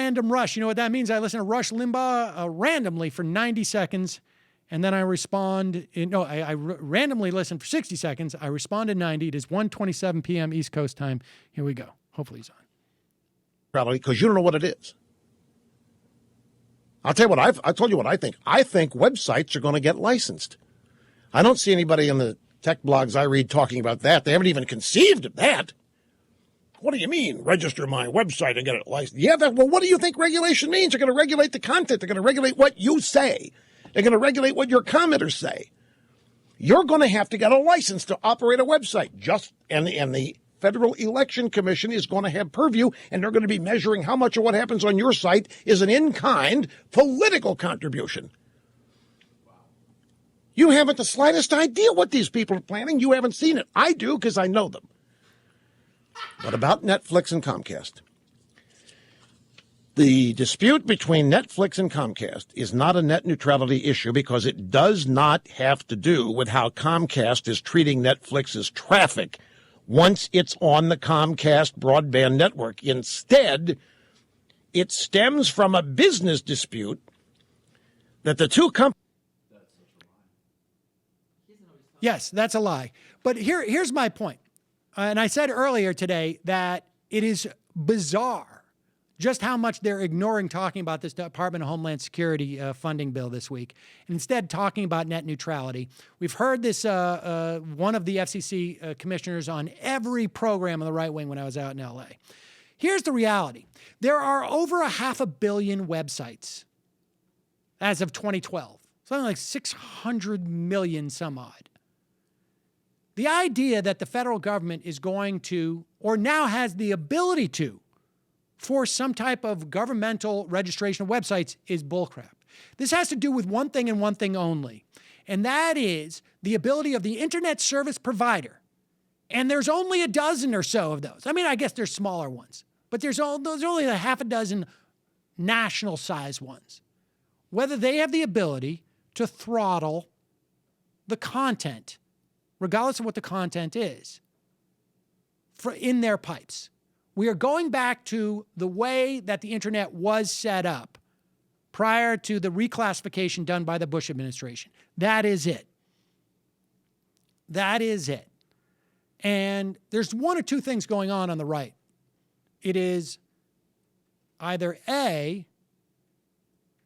random Rush. You know what that means? I listen to Rush Limbaugh randomly for 90 seconds, and then I respond. I randomly listen for 60 seconds. I respond in 90. It is 1:27 p.m. East Coast time. Here we go. Hopefully he's on. Probably because you don't know what it is. I'll tell you what, I told you what I think. I think websites are going to get licensed. I don't see anybody in the tech blogs I read talking about that. They haven't even conceived of that. What do you mean, register my website and get it licensed? Yeah, well, what do you think regulation means? They're going to regulate the content. They're going to regulate what you say. They're going to regulate what your commenters say. You're going to have to get a license to operate a website. And the Federal Election Commission is going to have purview, and they're going to be measuring how much of what happens on your site is an in-kind political contribution. You haven't the slightest idea what these people are planning. You haven't seen it. I do because I know them. What about Netflix and Comcast? The dispute between Netflix and Comcast is not a net neutrality issue because it does not have to do with how Comcast is treating Netflix's traffic once it's on the Comcast broadband network. Instead, it stems from a business dispute that the two companies... Yes, that's a lie. But here's my point. And I said earlier today that it is bizarre just how much they're ignoring talking about this Department of Homeland Security funding bill this week, and instead talking about net neutrality. We've heard this, one of the FCC commissioners on every program on the right wing when I was out in LA. Here's the reality. There are over 500 million websites as of 2012, something like 600 million some odd. The idea that the federal government is going to, or now has the ability to, force some type of governmental registration of websites is bullcrap. This has to do with one thing and one thing only, and that is the ability of the internet service provider. And there's only a dozen or so of those. I mean, I guess there's smaller ones, but there's only a half a dozen national size ones. Whether they have the ability to throttle the content, regardless of what the content is, in their pipes. We are going back to the way that the internet was set up prior to the reclassification done by the Bush administration. That is it. That is it. And there's one or two things going on the right. It is either A,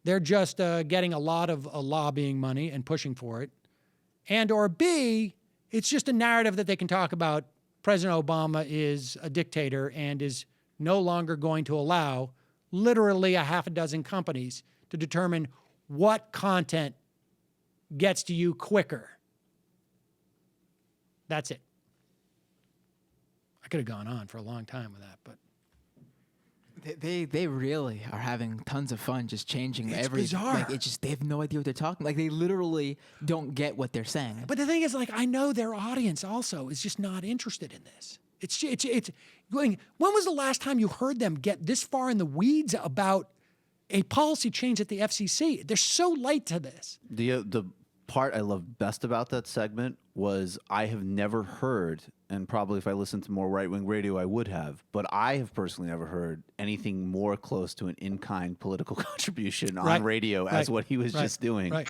they're just getting a lot of lobbying money and pushing for it, and or B, it's just a narrative that they can talk about. President Obama is a dictator and is no longer going to allow literally a half a dozen companies to determine what content gets to you quicker. That's it. I could have gone on for a long time with that, but They really are having tons of fun just changing everything. Bizarre. Like they have no idea what they're talking. Like they literally don't get what they're saying. But the thing is, like, I know their audience also is just not interested in this. It's going. When was the last time you heard them get this far in the weeds about a policy change at the FCC? They're so late to this. The part I love best about that segment was I have never heard, and probably if I listened to more right-wing radio, I would have, but I have personally never heard anything more close to an in-kind political contribution on radio as what he was just doing. Right.